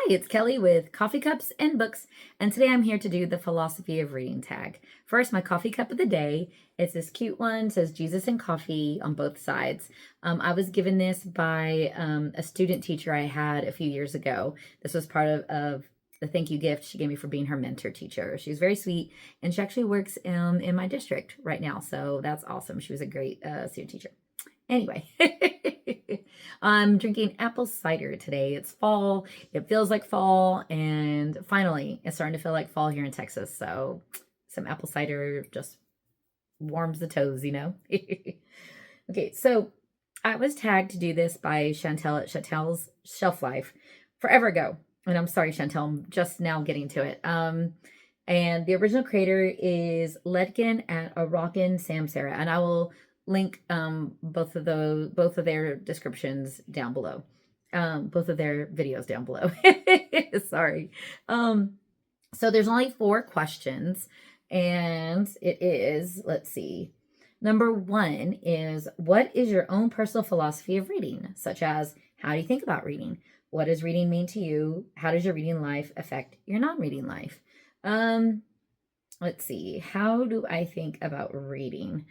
it's Kelly with Coffee Cups and Books, and today I'm here to do the Philosophy of Reading tag. First, my coffee cup of the day. It's this cute one, says Jesus and coffee on both sides. I was given this by a student teacher I had a few years ago. This was part of the thank you gift she gave me for being her mentor teacher. She's very sweet, and she actually works in my district right now, so that's awesome. She was a great student teacher. Anyway, I'm drinking apple cider today. It's fall. It feels like fall. And finally, it's starting to feel like fall here in Texas. So some apple cider just warms the toes, you know? Okay, so I was tagged to do this by Chantel at Chantel's Shelf Life forever ago. And I'm sorry, Chantel, I'm just now getting to it. And the original creator is Letkin at a Rockin' Samsara. And I will link both of their descriptions down below, both of their videos down below. Sorry. So there's only 4 questions, and it is, let's see, number 1 is, what is your own personal philosophy of reading? Such as, how do you think about reading? What does reading mean to you? How does your reading life affect your non-reading life? Let's see, how do I think about reading?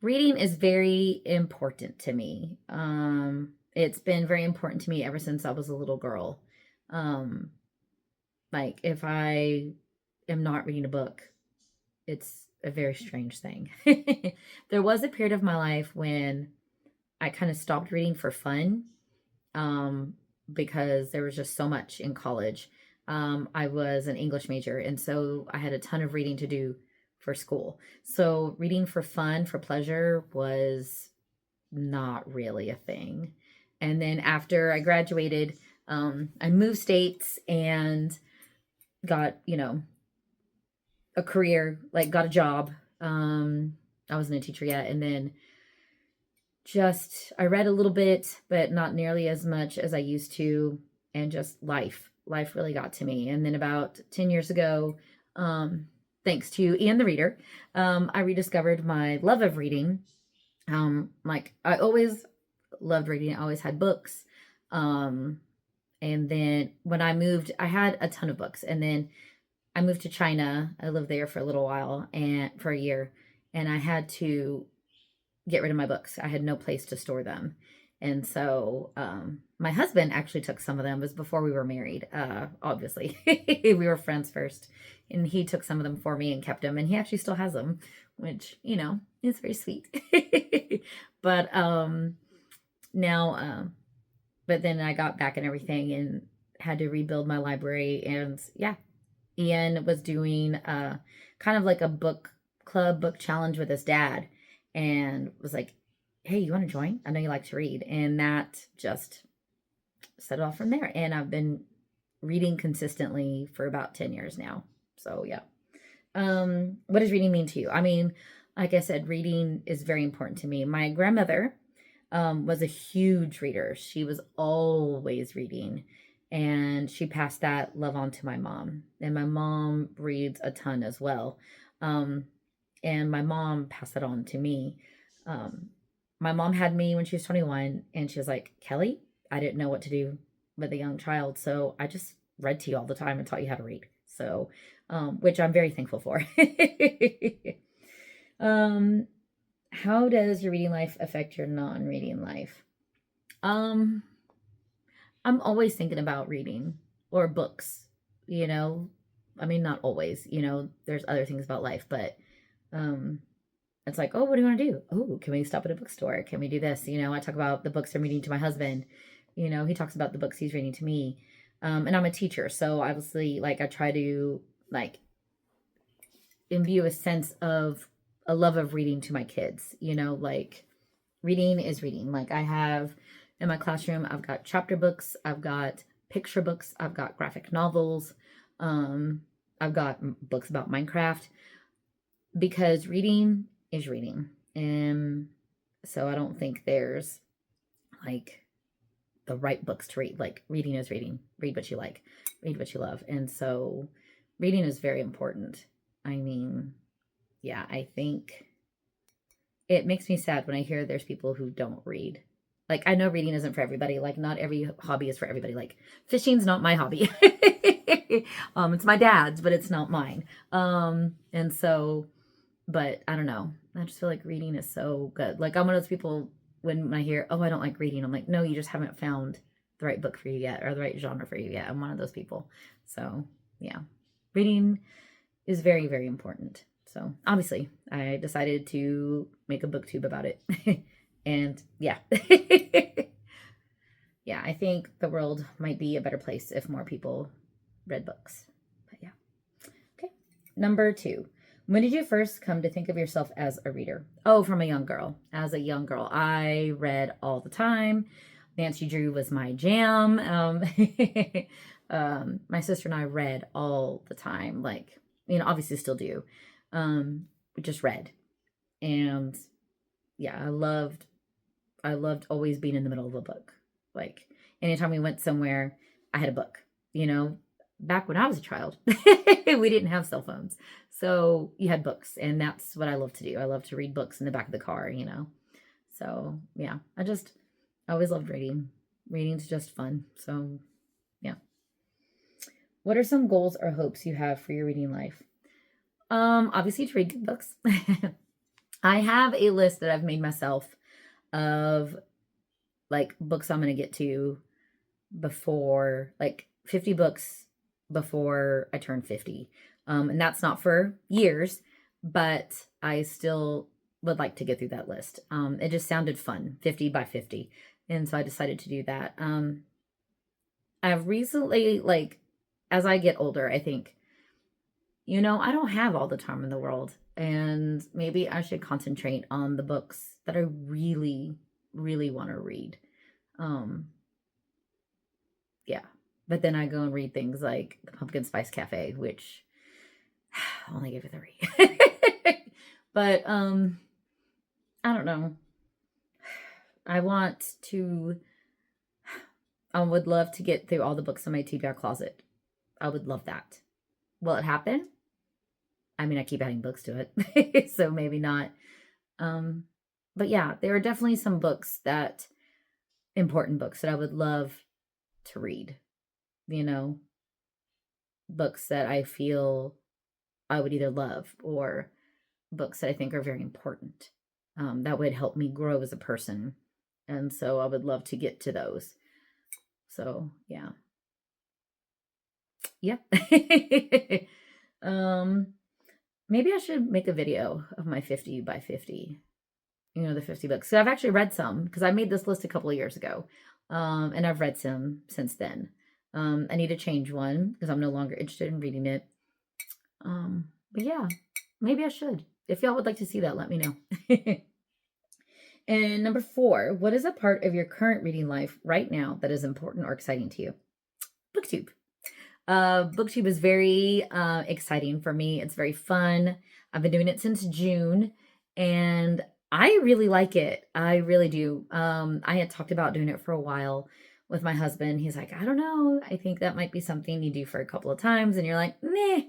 Reading is very important to me. It's been very important to me ever since I was a little girl. Like, if I am not reading a book, it's a very strange thing. There was a period of my life when I kind of stopped reading for fun, because there was just so much in college. I was an English major, and so I had a ton of reading to do for school. So reading for fun, for pleasure, was not really a thing. And then after I graduated, I moved states and got, a career, like got a job. I wasn't a teacher yet. And then I read a little bit, but not nearly as much as I used to. And just life really got to me. And then about 10 years ago, thanks to Ian the Reader, I rediscovered my love of reading. Like, I always loved reading. I always had books. And then when I moved, I had a ton of books. And then I moved to China. I lived there for a little while, and for a year, and I had to get rid of my books. I had no place to store them. And so my husband actually took some of them. It was before we were married, obviously. We were friends first. And he took some of them for me and kept them. And he actually still has them, which, is very sweet. But now, but then I got back and everything and had to rebuild my library. And yeah, Ian was doing kind of like a book club, book challenge with his dad. And was like, hey, you want to join? I know you like to read. And that just set it off from there. And I've been reading consistently for about 10 years now. So yeah. What does reading mean to you? I mean, like I said, reading is very important to me. My grandmother was a huge reader. She was always reading. And she passed that love on to my mom. And my mom reads a ton as well. And my mom passed that on to me. My mom had me when she was 21, and she was like, Kelly, I didn't know what to do with a young child, so I just read to you all the time and taught you how to read. So, which I'm very thankful for. How does your reading life affect your non-reading life? I'm always thinking about reading or books, I mean, not always, there's other things about life, but it's like, oh, what do you want to do? Oh, can we stop at a bookstore? Can we do this? I talk about the books I'm reading to my husband. He talks about the books he's reading to me. And I'm a teacher, so obviously, like, I try to, like, imbue a sense of a love of reading to my kids. Like, reading is reading. Like, I have in my classroom, I've got chapter books, I've got picture books, I've got graphic novels, I've got books about Minecraft, because reading is reading. And so I don't think there's, like, the right books to read. Like, reading is reading. Read what you like. Read what you love. And so reading is very important. I mean, yeah, I think it makes me sad when I hear there's people who don't read. Like, I know reading isn't for everybody. Like, not every hobby is for everybody. Like, fishing's not my hobby. It's my dad's, but it's not mine. And so, but I don't know. I just feel like reading is so good. Like, I'm one of those people when I hear, oh, I don't like reading, I'm like, no, you just haven't found the right book for you yet or the right genre for you yet. I'm one of those people. So, yeah, reading is very, very important. So, obviously, I decided to make a booktube about it. And yeah. Yeah, I think the world might be a better place if more people read books. But yeah. Okay. Number 2. When did you first come to think of yourself as a reader? Oh, from a young girl. As a young girl, I read all the time. Nancy Drew was my jam. My sister and I read all the time. Like, obviously still do. We just read. And yeah, I loved always being in the middle of a book. Like, anytime we went somewhere, I had a book. Back when I was a child, we didn't have cell phones. So you had books, and that's what I love to do. I love to read books in the back of the car. So yeah, I always loved reading. Reading's just fun. So yeah. What are some goals or hopes you have for your reading life? Obviously to read good books. I have a list that I've made myself of like books I'm going to get to before, like 50 books before I turn 50. And that's not for years, but I still would like to get through that list. It just sounded fun, 50 by 50. And so I decided to do that. I've recently, like, as I get older, I think, I don't have all the time in the world. And maybe I should concentrate on the books that I really, really want to read. Yeah. But then I go and read things like The Pumpkin Spice Cafe, which I only gave it 3. But I don't know. I would love to get through all the books in my TBR closet. I would love that. Will it happen? I mean, I keep adding books to it, so maybe not. But yeah, there are definitely some important books that I would love to read. Books that I feel I would either love or books that I think are very important. That would help me grow as a person. And so I would love to get to those. So yeah. Yeah. Maybe I should make a video of my 50 by 50. The 50 books. So I've actually read some because I made this list a couple of years ago. And I've read some since then. I need to change one because I'm no longer interested in reading it. But yeah, maybe I should. If y'all would like to see that, let me know. And number 4, what is a part of your current reading life right now that is important or exciting to you? BookTube. BookTube is very exciting for me. It's very fun. I've been doing it since June, and I really like it. I really do. I had talked about doing it for a while with my husband. He's like, I don't know. I think that might be something you do for a couple of times, and you're like, meh.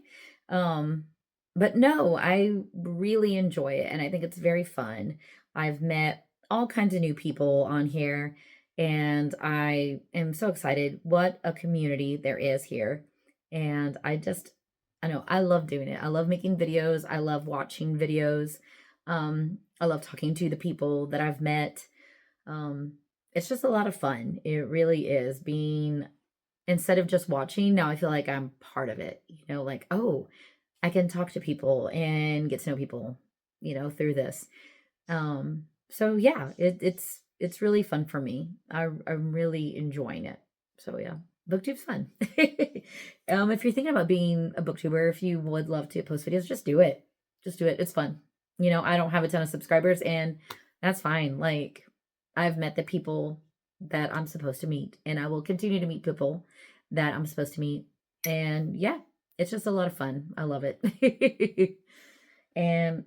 But no, I really enjoy it, and I think it's very fun. I've met all kinds of new people on here, and I am so excited what a community there is here. And I know, I love doing it. I love making videos. I love watching videos. I love talking to the people that I've met. It's just a lot of fun. It really is instead of just watching, now I feel like I'm part of it, like, oh, I can talk to people and get to know people, through this. So yeah, it's really fun for me. I'm really enjoying it. So yeah, BookTube's fun. If you're thinking about being a booktuber, if you would love to post videos, just do it. Just do it. It's fun. I don't have a ton of subscribers, and that's fine. Like, I've met the people that I'm supposed to meet, and I will continue to meet people that I'm supposed to meet. And yeah, it's just a lot of fun. I love it. And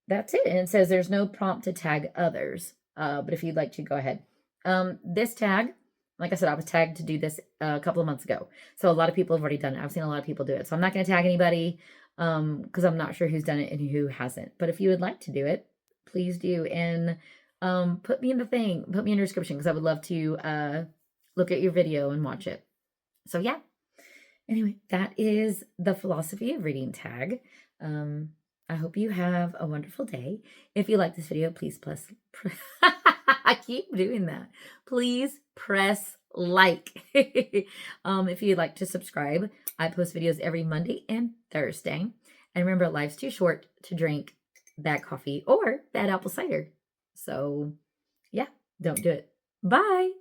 that's it. And it says there's no prompt to tag others. But if you'd like to, go ahead. This tag, like I said, I was tagged to do this a couple of months ago. So a lot of people have already done it. I've seen a lot of people do it. So I'm not going to tag anybody because I'm not sure who's done it and who hasn't. But if you would like to do it, please do. And put me in the thing, put me in your description because I would love to look at your video and watch it. So yeah. Anyway, that is the philosophy of reading tag. I hope you have a wonderful day. If you like this video, please I keep doing that. Please press like. If you'd like to subscribe, I post videos every Monday and Thursday. And remember, life's too short to drink bad coffee or bad apple cider. So yeah, don't do it. Bye.